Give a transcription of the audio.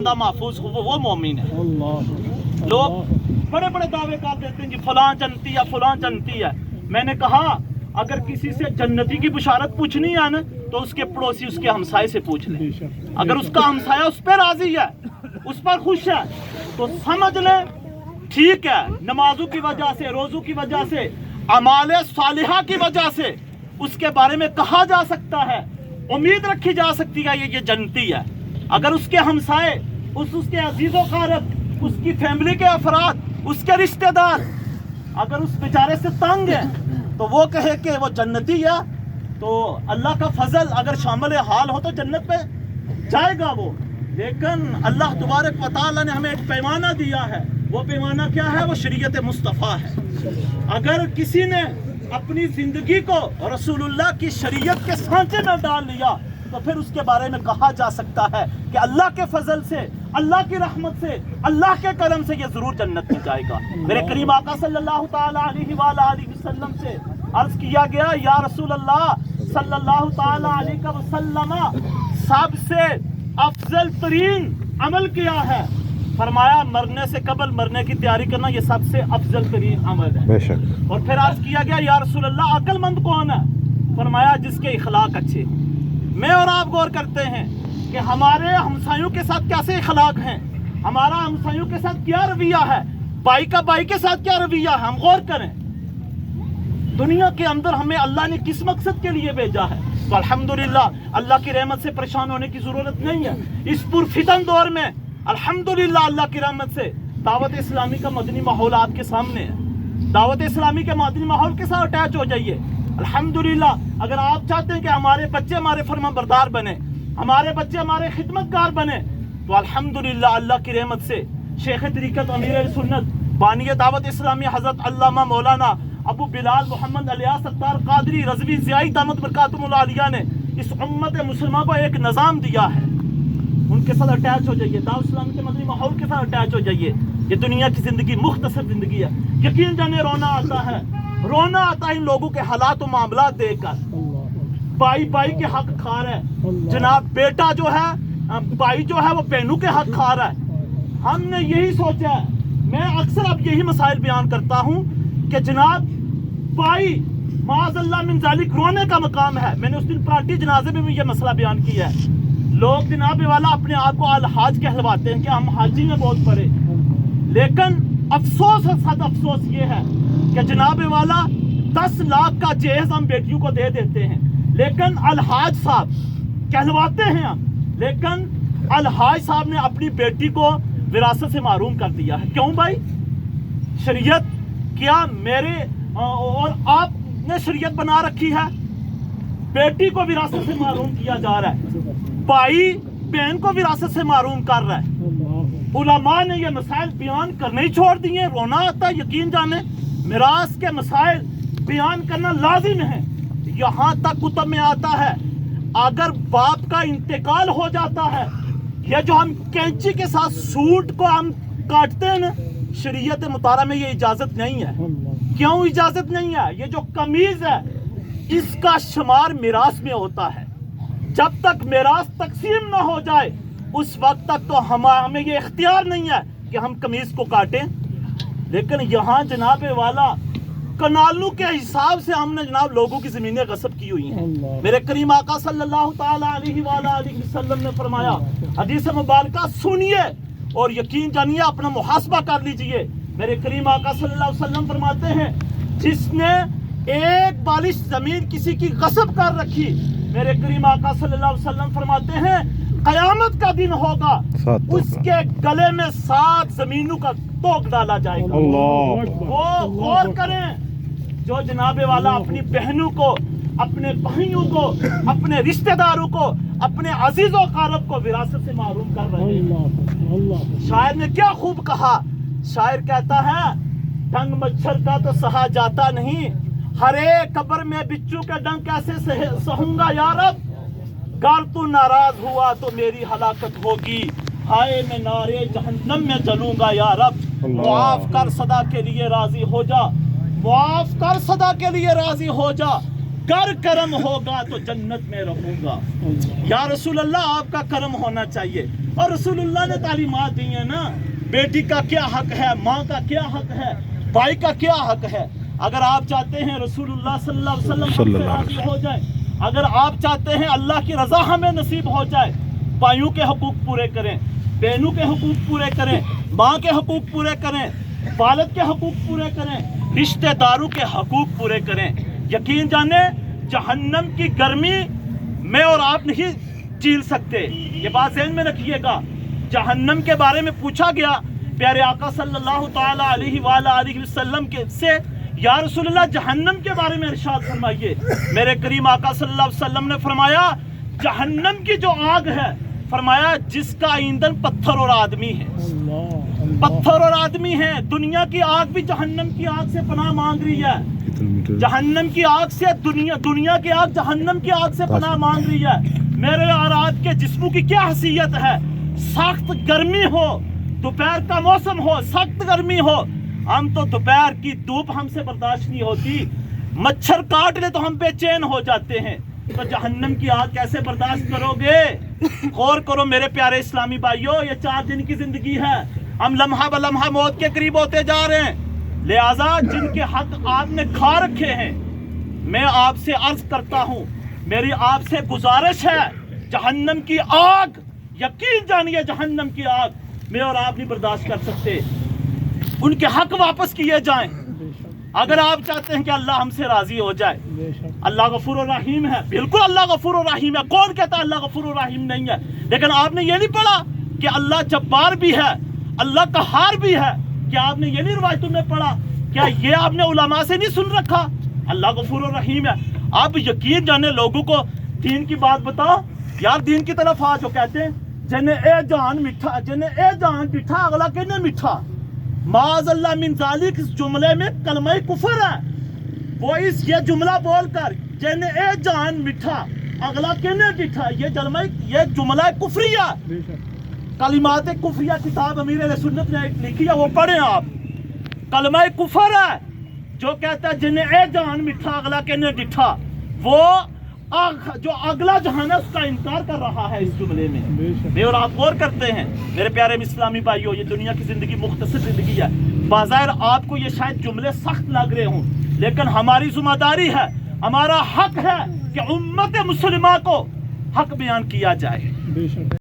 زندہ محفوظ ہو وہ مومن ہے۔ لوگ بڑے بڑے دعوے کر دیتے ہیں جی فلاں جنتی ہے فلاں جنتی ہے۔ میں نے کہا اگر کسی سے جنتی کی بشارت پوچھنی ہے نا تو اس کے پڑوسی اس کے ہمسائے سے پوچھ لیں، اگر اس کا ہمسایہ اس پہ راضی ہے اس پر خوش ہے تو سمجھ لیں ٹھیک ہے، نمازوں کی وجہ سے، روزوں کی وجہ سے، اعمال صالحہ کی وجہ سے اس کے بارے میں کہا جا سکتا ہے، امید رکھی جا سکتی ہے یہ جنتی ہے۔ اگر اس کے ہمسائے، اس کے عزیز و اقارب، اس کی فیملی کے افراد، اس کے رشتہ دار اگر اس بیچارے سے تنگ ہیں تو وہ کہے کہ وہ جنتی ہے تو اللہ کا فضل اگر شامل حال ہو تو جنت پہ جائے گا وہ۔ لیکن اللہ تبارک و تعالیٰ نے ہمیں ایک پیمانہ دیا ہے، وہ پیمانہ کیا ہے؟ وہ شریعت مصطفیٰ ہے۔ اگر کسی نے اپنی زندگی کو رسول اللہ کی شریعت کے سانچے میں ڈال لیا تو پھر اس کے بارے میں کہا جا سکتا ہے کہ اللہ کے فضل سے، اللہ کی رحمت سے، اللہ کے کرم سے یہ ضرور جنت میں جائے گا۔ میرے کریم آقا صلی اللہ تعالیٰ علیہ وآلہ وسلم سے عرض کیا گیا یا رسول اللہ صلی اللہ تعالیٰ علیہ وسلم سب سے افضل ترین عمل کیا ہے؟ فرمایا مرنے سے قبل مرنے کی تیاری کرنا یہ سب سے افضل ترین عمل ہے۔ بے شک۔ اور پھر عرض کیا گیا یا رسول اللہ عقل مند کون ہے؟ فرمایا جس کے اخلاق اچھے۔ میں اور آپ غور کرتے ہیں کہ ہمارے ہمسایوں کے ساتھ کیسے اخلاق ہیں، ہمارا ہمسایوں کے ساتھ کیا رویہ ہے، بھائی کا بھائی کے ساتھ کیا رویہ ہے، ہم غور کریں۔ دنیا کے اندر ہمیں اللہ نے کس مقصد کے لیے بھیجا ہے؟ تو الحمدللہ اللہ کی رحمت سے پریشان ہونے کی ضرورت نہیں ہے۔ اس پرفتن دور میں الحمدللہ اللہ کی رحمت سے دعوت اسلامی کا مدنی ماحول آپ کے سامنے ہے۔ دعوت اسلامی کے مدنی ماحول کے ساتھ اٹیچ ہو جائیے۔ الحمدللہ اگر آپ چاہتے ہیں کہ ہمارے بچے ہمارے فرمان بردار بنے، ہمارے بچے ہمارے خدمتگار بنے، تو الحمدللہ اللہ کی رحمت سے شیخ طریقت امیر سنت بانی دعوت اسلامی حضرت علامہ مولانا ابو بلال محمد الیاس ستار قادری رضوی ضیائی دامت برکاتہم العالیہ نے اس امت مسلمہ کو ایک نظام دیا ہے، ان کے ساتھ اٹیچ ہو جائیے، دعوت اسلامی کے مدنی ماحول کے ساتھ اٹیچ ہو جائیے۔ یہ دنیا کی زندگی مختصر زندگی ہے، یقین جانے رونا آتا ہے ان لوگوں کے حالات و معاملات دیکھ کر۔ بھائی بھائی کے حق کھا رہا ہے، جناب بیٹا جو ہے بھائی جو ہے وہ بہنوں کے حق کھا رہا ہے۔ ہم نے یہی سوچا ہے، میں اکثر اب یہی مسائل بیان کرتا ہوں کہ جناب بھائی معاذ اللہ من ذالک رونے کا مقام ہے۔ میں نے اس دن پراٹھی جنازے میں بھی یہ مسئلہ بیان کیا ہے۔ لوگ جناب والا اپنے آپ کو الحاج کہلواتے ہیں کہ ہم حاجی میں بہت پڑے، لیکن افسوس ہے، صد افسوس یہ ہے کہ جناب والا 10 لاکھ کا جہیز ہم بیٹیوں کو دے دیتے ہیں، لیکن الحاج صاحب کہلواتے ہیں ہم، لیکن الحاج صاحب نے اپنی بیٹی کو وراثت سے محروم کر دیا ہے۔ کیوں بھائی؟ شریعت کیا میرے اور آپ نے شریعت بنا رکھی ہے؟ بیٹی کو وراثت سے محروم کیا جا رہا ہے، بھائی بہن کو وراثت سے محروم کر رہا ہے۔ علماء نے یہ مسائل بیان کرنے ہی چھوڑ دیے، رونا آتا ہے یقین جانے۔ میراث کے مسائل بیان کرنا لازم ہے، یہاں تک کتب میں آتا ہے اگر باپ کا انتقال ہو جاتا ہے، یہ جو ہم کینچی کے ساتھ سوٹ کو ہم کاٹتے ہیں نا، شریعت مطالعہ میں یہ اجازت نہیں ہے۔ کیوں اجازت نہیں ہے؟ یہ جو قمیض ہے اس کا شمار میراث میں ہوتا ہے، جب تک میراث تقسیم نہ ہو جائے اس وقت تک تو ہمیں یہ اختیار نہیں ہے کہ ہم قمیض کو کاٹیں۔ لیکن یہاں جناب والا کنالوں کے حساب سے ہم نے جناب لوگوں کی زمینیں غصب کی ہوئی ہیں۔ میرے کریم آقا صلی اللہ تعالیٰ علیہ وآلہ وسلم نے فرمایا، حدیث مبارکہ سنیے اور یقین جانیے، اپنا محاسبہ کر لیجئے۔ میرے کریم آقا صلی اللہ علیہ وسلم فرماتے ہیں جس نے ایک بالش زمین کسی کی غصب کر رکھی، میرے کریم آقا صلی اللہ علیہ وسلم فرماتے ہیں قیامت کا دن ہوگا اس کے گلے میں 7 زمینوں کا توق ڈالا جائے گا۔ وہ غور کریں جو جناب والا اپنی بہنوں کو، اپنے بھائیوں کو، اپنے رشتہ داروں کو، اپنے عزیز و اقارب کو وراثت سے محروم کر رہے ہیں۔ شاعر نے کیا خوب کہا، شاعر کہتا ہے ڈنگ مچھر کا تو سہا جاتا نہیں، ہر ایک قبر میں بچوں کے ڈنگ کیسے سہوں گا یا رب، گر تو ناراض ہوا تو میری ہلاکت ہوگی، ہائے میں نارے جہنم میں جلوں گا یا رب، معاف کر صدا کے لیے راضی ہو جا، معاف کر صدا کے لیے راضی ہو جا، گر کرم ہوگا تو جنت میں رہوں گا۔ یا رسول اللہ آپ کا کرم ہونا چاہیے، اور رسول اللہ نے تعلیمات دی ہیں نا، بیٹی کا کیا حق ہے، ماں کا کیا حق ہے، بھائی کا کیا حق ہے۔ اگر آپ چاہتے ہیں رسول اللہ صلی اللہ علیہ وسلم ہم سے راضی ہو جائے، اگر آپ چاہتے ہیں اللہ کی رضا ہمیں نصیب ہو جائے، بھائیوں کے حقوق پورے کریں، بہنوں کے حقوق پورے کریں، ماں کے حقوق پورے کریں، والد کے حقوق پورے کریں، رشتہ داروں کے حقوق پورے کریں۔ یقین جانیں جہنم کی گرمی میں اور آپ نہیں چیل سکتے، یہ بات ذہن میں رکھیے گا۔ جہنم کے بارے میں پوچھا گیا پیارے آقا صلی اللہ تعالی علیہ وآلہ وسلم کے سے، یا رسول اللہ جہنم کے بارے میں ارشاد فرمائیے۔ میرے کریم آقا صلی اللہ علیہ وسلم نے فرمایا جہنم کی جو آگ ہے، فرمایا جس کا ایندھن پتھر اور آدمی ہے، پتھر اور آدمی ہے۔ دنیا کی آگ بھی جہنم کی آگ سے پناہ مانگ رہی ہے، جہنم کی آگ سے دنیا کی آگ جہنم کی آگ سے پناہ مانگ رہی ہے۔ میرے اور آپ کے جسموں کی کیا حیثیت ہے؟ سخت گرمی ہو، دوپہر کا موسم ہو، سخت گرمی ہو، ہم تو دوپہر کی دھوپ ہم سے برداشت نہیں ہوتی، مچھر کاٹ لے تو ہم بے چین ہو جاتے ہیں، تو جہنم کی آگ کیسے برداشت کرو گے؟ غور کرو میرے پیارے اسلامی بھائیوں، یہ 4 دن کی زندگی ہے، ہم لمحہ بلمحہ موت کے قریب ہوتے جا رہے ہیں، لہٰذا جن کے حق آپ نے کھا رکھے ہیں، میں آپ سے عرض کرتا ہوں، میری آپ سے گزارش ہے، جہنم کی آگ، یقین جانیے جہنم کی آگ میں اور آپ نہیں برداشت کر سکتے، ان کے حق واپس کیے جائیں۔ اگر آپ چاہتے ہیں کہ اللہ ہم سے راضی ہو جائے، اللہ غفور الرحیم ہے، بالکل اللہ غفور الرحیم ہے، کون کہتا ہے اللہ غفور الرحیم نہیں ہے؟ لیکن آپ نے یہ نہیں پڑھا کہ اللہ جبار بھی ہے، اللہ قہار بھی ہے؟ کیا آپ نے یہ نہیں روایتوں میں پڑھا؟ کیا یہ آپ نے علماء سے نہیں سن رکھا؟ اللہ غفور الرحیم ہے۔ آپ یقین جانے لوگوں کو دین کی بات بتاؤ، یار دین کی طرف آ جو کہتے ہیں جنہیں اے جان میٹھا، جنہیں اے جان میٹھا اگلا کہنے میٹھا، معاذ اللہ من ذالک، اس جملے میں کلمہ کفر ہے۔ وہ اس یہ جملہ بول کر جنہیں اے جان میٹھا اگلا کہنے میٹھا، یہ جملہ کفریہ، کلمات کفریہ کتاب امیر اہل سنت نے لکھی ہے، وہ پڑھیں آپ، کلمہ کفر ہے جو کہتا ہے جنہیں اے جان میٹھا اگلا کہنے ڈٹھا، وہ جو اگلا جہان ہے اس کا انکار کر رہا ہے اس جملے میں۔ میں اور آپ غور کرتے ہیں میرے پیارے اسلامی بھائیوں، یہ دنیا کی زندگی مختصر زندگی ہے، بظاہر آپ کو یہ شاید جملے سخت لگ رہے ہوں، لیکن ہماری ذمہ داری ہے، ہمارا حق ہے کہ امت مسلمہ کو حق بیان کیا جائے۔